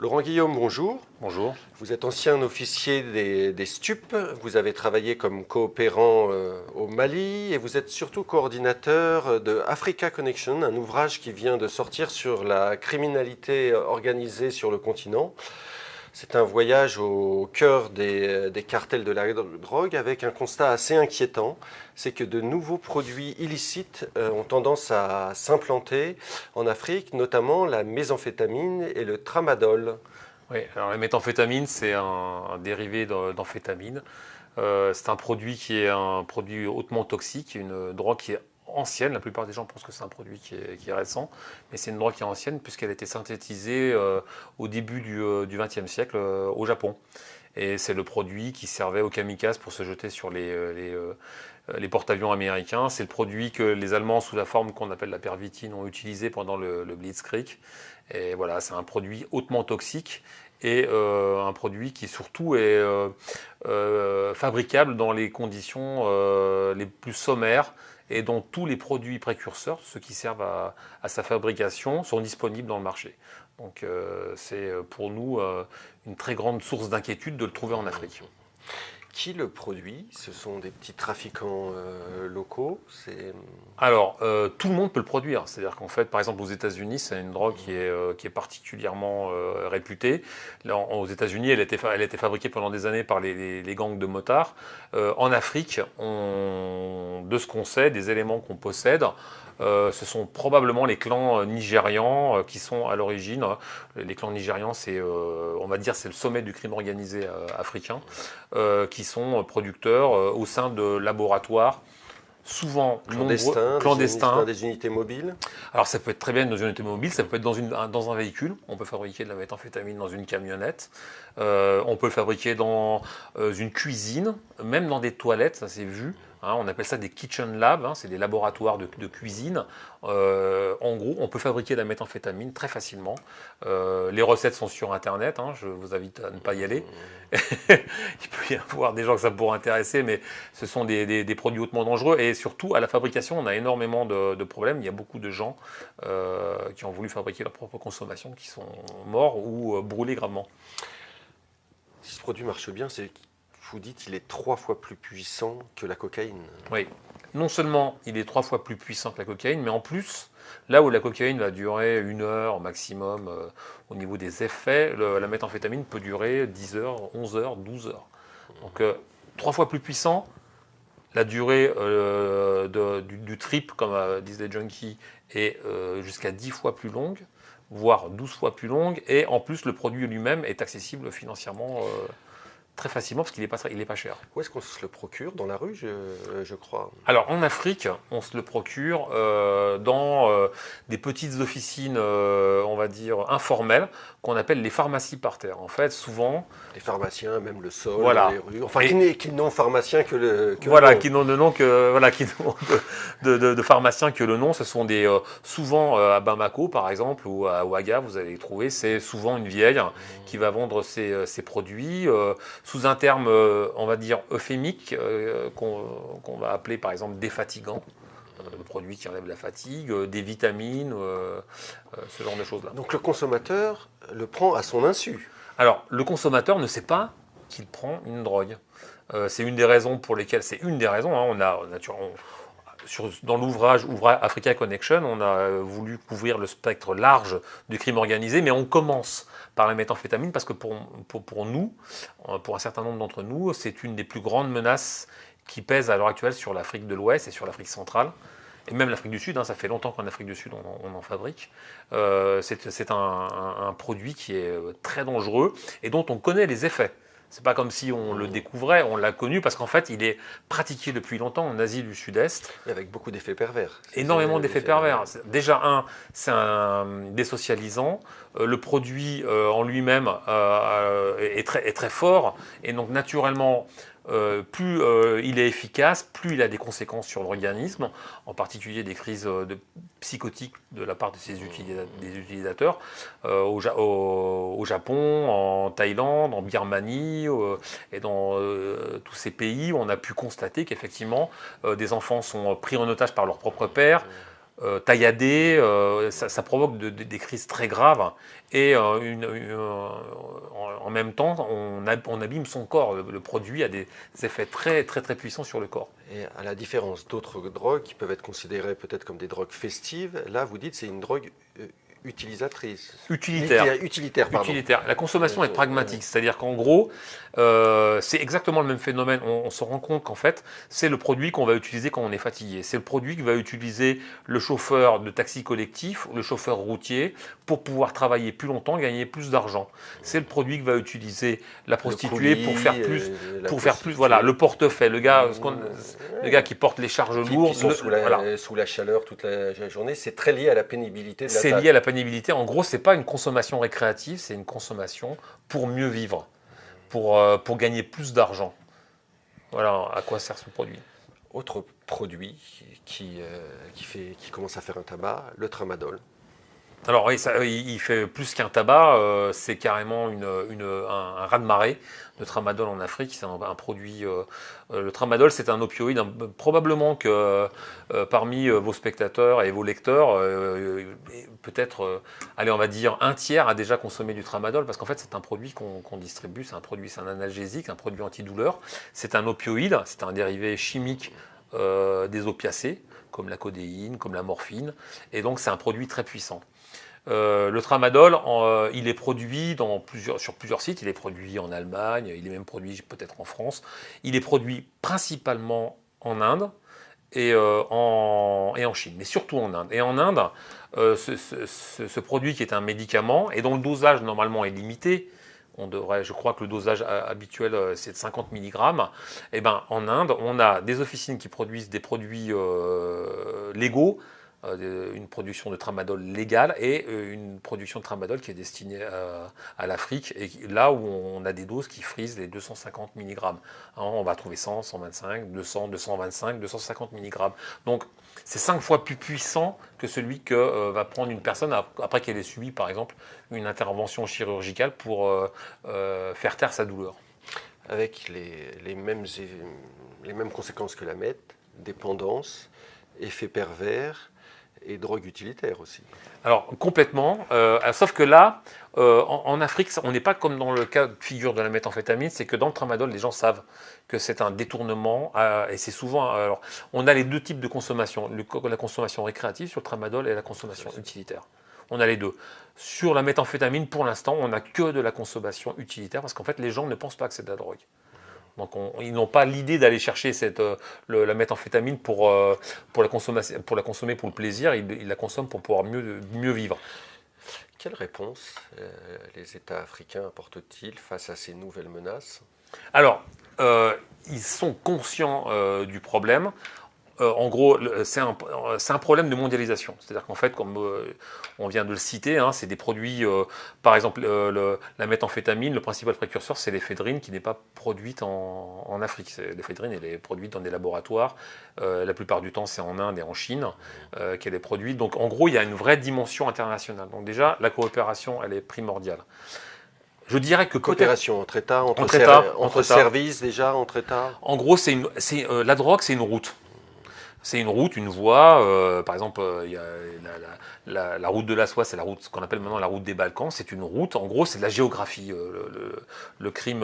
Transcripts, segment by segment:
Laurent Guillaume, bonjour. Bonjour. Vous êtes ancien officier des STUP, vous avez travaillé comme coopérant au Mali et vous êtes surtout coordinateur de Africa Connection, un ouvrage qui vient de sortir sur la criminalité organisée sur le continent. C'est un voyage au cœur des cartels de la drogue avec un constat assez inquiétant, c'est que de nouveaux produits illicites ont tendance à s'implanter en Afrique, notamment la méthamphétamine et le tramadol. Oui, alors la méthamphétamine, c'est un dérivé d'amphétamine. C'est un produit qui est un produit hautement toxique, une drogue qui est ancienne. La plupart des gens pensent que c'est un produit qui est récent, mais c'est une drogue qui est ancienne puisqu'elle a été synthétisée au début du XXe siècle au Japon. Et c'est le produit qui servait aux kamikazes pour se jeter sur les porte-avions américains. C'est le produit que les Allemands, sous la forme qu'on appelle la pervitine, ont utilisé pendant le Blitzkrieg. Et voilà, c'est un produit hautement toxique et un produit qui surtout est fabricable dans les conditions les plus sommaires et dont tous les produits précurseurs, ceux qui servent à sa fabrication, sont disponibles dans le marché. Donc c'est pour nous une très grande source d'inquiétude de le trouver en Afrique. Qui le produit? Ce sont des petits trafiquants locaux? Alors, tout le monde peut le produire. C'est-à-dire qu'en fait, par exemple, aux États-Unis, c'est une drogue qui est particulièrement réputée. Là, aux États-Unis, elle a été fabriquée pendant des années par les gangs de motards. En Afrique, de ce qu'on sait, des éléments qu'on possède, ce sont probablement les clans nigérians qui sont à l'origine. Les clans nigérians, on va dire, c'est le sommet du crime organisé africain, qui sont producteurs au sein de laboratoires souvent clandestins. Dans des unités mobiles. Alors ça peut être très bien dans une unité mobile, ça peut être dans un véhicule. On peut fabriquer de la méthamphétamine dans une camionnette. On peut le fabriquer dans une cuisine, même dans des toilettes, ça c'est vu. On appelle ça des kitchen labs, c'est des laboratoires de cuisine. En gros, on peut fabriquer de la méthamphétamine très facilement. Les recettes sont sur Internet, je vous invite à ne pas y aller. Il peut y avoir des gens que ça pourrait intéresser, mais ce sont des produits hautement dangereux. Et surtout, à la fabrication, on a énormément de problèmes. Il y a beaucoup de gens qui ont voulu fabriquer leur propre consommation, qui sont morts ou brûlés gravement. Si ce produit marche bien, vous dites qu'il est 3 fois plus puissant que la cocaïne. Oui. Non seulement il est 3 fois plus puissant que la cocaïne, mais en plus, là où la cocaïne va durer 1 heure au maximum au niveau des effets, la méthamphétamine peut durer 10 heures, 11 heures, 12 heures. Donc 3 fois plus puissant, la durée du trip, comme disent les junkies, est jusqu'à 10 fois plus longue, voire 12 fois plus longue, et en plus le produit lui-même est accessible financièrement très facilement parce qu'il n'est pas cher. Où est-ce qu'on se le procure? Dans la rue, je crois. Alors en Afrique, on se le procure dans des petites officines, on va dire, informelles, qu'on appelle les pharmacies par terre. En fait, souvent... Les pharmaciens, même le sol, voilà. les rues, enfin qui n'ont pharmacien que le voilà, nom. Qui n'ont de nom que... Voilà, qui n'ont de pharmaciens que le nom. Ce sont souvent à Bamako, par exemple, ou à Ouaga, vous allez les trouver. C'est souvent une vieille qui va vendre ses produits sous un terme, on va dire, euphémique, qu'on va appeler par exemple défatigant, le produit qui enlève la fatigue, des vitamines, ce genre de choses-là. Donc le consommateur le prend à son insu. Alors, le consommateur ne sait pas qu'il prend une drogue. C'est une des raisons pour lesquelles, dans l'ouvrage Africa Connection, on a voulu couvrir le spectre large du crime organisé, mais on commence par la méthamphétamine parce que pour nous, pour un certain nombre d'entre nous, c'est une des plus grandes menaces qui pèsent à l'heure actuelle sur l'Afrique de l'Ouest et sur l'Afrique centrale. Et même l'Afrique du Sud, ça fait longtemps qu'en Afrique du Sud on en fabrique. C'est un produit qui est très dangereux et dont on connaît les effets. C'est pas comme si on le découvrait, on l'a connu parce qu'en fait il est pratiqué depuis longtemps en Asie du Sud-Est. Et avec beaucoup d'effets pervers. Énormément d'effets pervers. Déjà c'est un désocialisant. Le produit en lui-même est très fort et donc naturellement plus il est efficace, plus il a des conséquences sur l'organisme, en particulier des crises psychotiques de la part de des utilisateurs. Au Japon, en Thaïlande, en Birmanie et dans tous ces pays, on a pu constater qu'effectivement des enfants sont pris en otage par leur propre père, tailladé, ça provoque des crises très graves et en même temps on abîme son corps. Le produit a des effets très très très puissants sur le corps. Et à la différence d'autres drogues qui peuvent être considérées peut-être comme des drogues festives, là vous dites c'est une drogue utilisatrice. Utilitaire, pardon. Utilitaire. La consommation est pragmatique, c'est-à-dire qu'en gros, c'est exactement le même phénomène. On se rend compte qu'en fait, c'est le produit qu'on va utiliser quand on est fatigué. C'est le produit que va utiliser le chauffeur de taxi collectif, le chauffeur routier, pour pouvoir travailler plus longtemps, gagner plus d'argent. C'est le produit que va utiliser la prostituée pour faire plus, voilà, le portefeuille, le gars qui porte les charges lourdes, qui sont sous la chaleur toute la journée. C'est très lié à la pénibilité de la tâche. C'est lié à la pénibilité. En gros, c'est pas une consommation récréative, c'est une consommation pour mieux vivre, pour gagner plus d'argent. Voilà à quoi sert ce produit. Autre produit qui commence à faire un tabac, le tramadol. Alors oui, il fait plus qu'un tabac, c'est carrément un raz-de-marée de tramadol en Afrique. C'est un produit. Le tramadol, c'est un opioïde. Probablement que parmi vos spectateurs et vos lecteurs, peut-être, allez, on va dire, un tiers a déjà consommé du tramadol, parce qu'en fait, c'est un produit qu'on distribue. C'est un analgésique, un produit antidouleur. C'est un opioïde, c'est un dérivé chimique des opiacés, comme la codéine, comme la morphine. Et donc, c'est un produit très puissant. Le tramadol, il est produit sur plusieurs sites. Il est produit en Allemagne, il est même produit peut-être en France. Il est produit principalement en Inde et en Chine, mais surtout en Inde. Et en Inde, ce produit qui est un médicament et dont le dosage normalement est limité, je crois que le dosage habituel c'est de 50 mg. Et ben, en Inde, on a des officines qui produisent des produits légaux, une production de tramadol légale et une production de tramadol qui est destinée à l'Afrique, et là où on a des doses qui frisent les 250 mg. On va trouver 100, 125, 200, 225, 250 mg. Donc c'est 5 fois plus puissant que celui que va prendre une personne après qu'elle ait subi par exemple une intervention chirurgicale pour faire taire sa douleur. Avec les mêmes conséquences que la meth, dépendance, effet pervers et drogue utilitaire aussi. Alors complètement, sauf que là, en Afrique, on n'est pas comme dans le cas de figure de la méthamphétamine, c'est que dans le tramadol, les gens savent que c'est un détournement, et c'est souvent... Alors, on a les deux types de consommation, la consommation récréative sur le tramadol et la consommation utilitaire. On a les deux. Sur la méthamphétamine, pour l'instant, on n'a que de la consommation utilitaire, parce qu'en fait, les gens ne pensent pas que c'est de la drogue. Donc ils n'ont pas l'idée d'aller chercher la méthamphétamine pour la consommer pour le plaisir, ils la consomment pour pouvoir mieux vivre. Quelle réponse les États africains apportent-ils face à ces nouvelles menaces ? Alors, ils sont conscients du problème. En gros, c'est un problème de mondialisation. C'est-à-dire qu'en fait, comme on vient de le citer, c'est des produits, par exemple, la méthamphétamine, le principal précurseur, c'est l'éphédrine, qui n'est pas produite en Afrique. L'éphédrine, elle est produite dans des laboratoires. La plupart du temps, c'est en Inde et en Chine qu'elle est produite. Donc, en gros, il y a une vraie dimension internationale. Donc déjà, la coopération, elle est primordiale. Je dirais que coopération entre États, entre services déjà, entre États. En gros, la drogue, c'est une route. C'est une route, une voie. Par exemple, il y a la route de la soie, c'est ce qu'on appelle maintenant la route des Balkans. C'est une route. En gros, c'est de la géographie. Le crime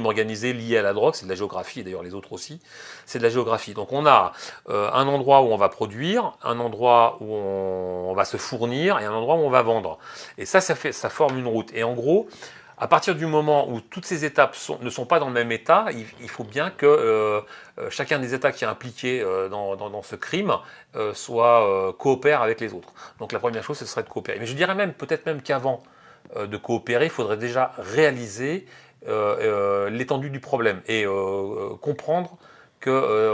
organisé lié à la drogue, c'est de la géographie. Et d'ailleurs, les autres aussi, c'est de la géographie. Donc, on a un endroit où on va produire, un endroit où on va se fournir et un endroit où on va vendre. Et ça forme une route. Et en gros, à partir du moment où toutes ces étapes ne sont pas dans le même état, il faut bien que chacun des États qui est impliqué dans ce crime coopère avec les autres. Donc la première chose, ce serait de coopérer. Mais je dirais peut-être même qu'avant de coopérer, il faudrait déjà réaliser l'étendue du problème et comprendre que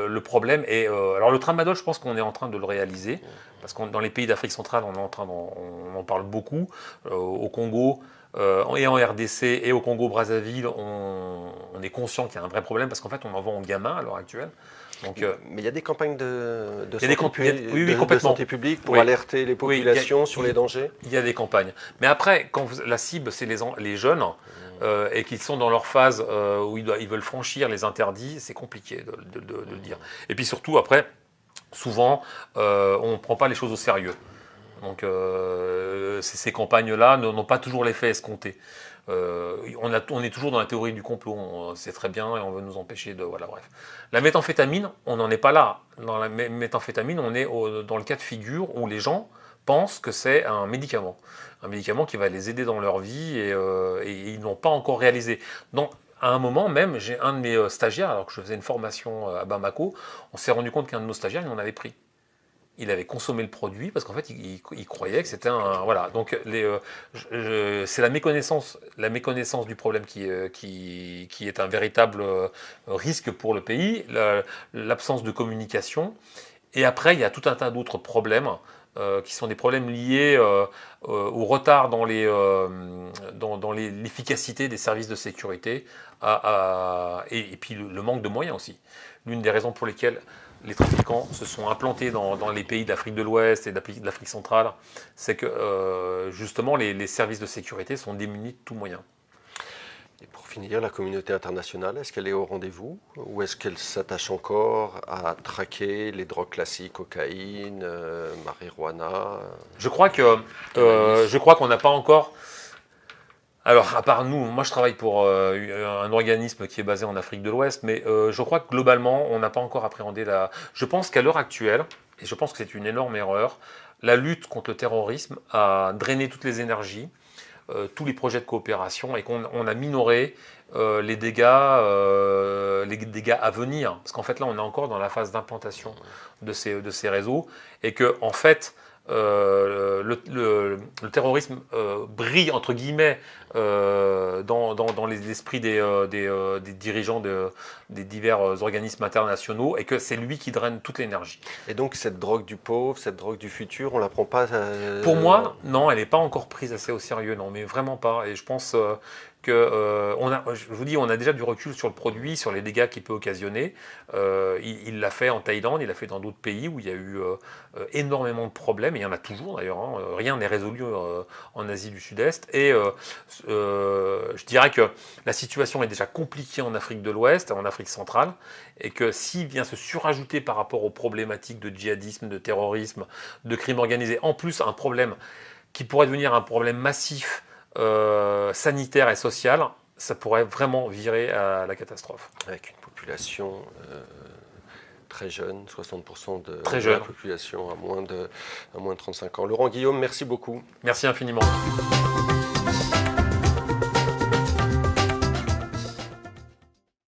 le problème est... alors le tramadol, je pense qu'on est en train de le réaliser, parce que dans les pays d'Afrique centrale, on en parle beaucoup. Au Congo... et en RDC et au Congo-Brazzaville, on est conscient qu'il y a un vrai problème, parce qu'en fait, on en vend aux gamins à l'heure actuelle. Donc, mais il y a des campagnes de santé publique pour alerter les populations sur les dangers. Il y a des campagnes. Mais après, quand la cible, c'est les jeunes, et qu'ils sont dans leur phase où ils veulent franchir les interdits, c'est compliqué de le dire. Et puis surtout, après, souvent, on ne prend pas les choses au sérieux. Donc ces campagnes-là n'ont pas toujours l'effet escompté. On est toujours dans la théorie du complot, on sait très bien et on veut nous empêcher de... Voilà, bref. La méthamphétamine, on n'en est pas là. Dans la méthamphétamine, on est dans le cas de figure où les gens pensent que c'est un médicament. Un médicament qui va les aider dans leur vie et ils n'ont pas encore réalisé. Donc, à un moment même, j'ai un de mes stagiaires, alors que je faisais une formation à Bamako, on s'est rendu compte qu'un de nos stagiaires, il en avait pris. Il avait consommé le produit parce qu'en fait, il croyait que c'était un... Voilà, donc c'est la méconnaissance du problème qui est un véritable risque pour le pays, l'absence de communication. Et après, il y a tout un tas d'autres problèmes qui sont des problèmes liés au retard dans l'efficacité des services de sécurité et puis le manque de moyens aussi. L'une des raisons pour lesquelles les trafiquants se sont implantés dans les pays d'Afrique de l'Ouest et d'Afrique centrale, c'est que justement les services de sécurité sont démunis de tout moyen. Et pour finir, la communauté internationale, est-ce qu'elle est au rendez-vous ou est-ce qu'elle s'attache encore à traquer les drogues classiques, cocaïne, marijuana? Je crois qu'on n'a pas encore... Alors, à part nous, moi je travaille pour un organisme qui est basé en Afrique de l'Ouest, mais je crois que globalement, on n'a pas encore appréhendé la... Je pense qu'à l'heure actuelle, et je pense que c'est une énorme erreur, la lutte contre le terrorisme a drainé toutes les énergies, tous les projets de coopération, et qu'on a minoré les dégâts à venir. Parce qu'en fait, là, on est encore dans la phase d'implantation de ces réseaux, et que, en fait... le terrorisme brille entre guillemets dans les esprits des dirigeants des divers organismes internationaux et que c'est lui qui draine toute l'énergie. Et donc cette drogue du pauvre, cette drogue du futur, on ne la prend pas Pour moi, non, elle n'est pas encore prise assez au sérieux, non, mais vraiment pas. Et je pense je vous dis, on a déjà du recul sur le produit, sur les dégâts qu'il peut occasionner. Il l'a fait en Thaïlande, il l'a fait dans d'autres pays où il y a eu énormément de problèmes, et il y en a toujours d'ailleurs, hein. Rien n'est résolu en Asie du Sud-Est. Et je dirais que la situation est déjà compliquée en Afrique de l'Ouest, en Afrique centrale, et que s'il vient se surajouter par rapport aux problématiques de djihadisme, de terrorisme, de crime organisé, en plus un problème qui pourrait devenir un problème massif, sanitaire et social, ça pourrait vraiment virer à la catastrophe. Avec une population très jeune, 60% de la population à moins de 35 ans. Laurent Guillaume, merci beaucoup. Merci infiniment.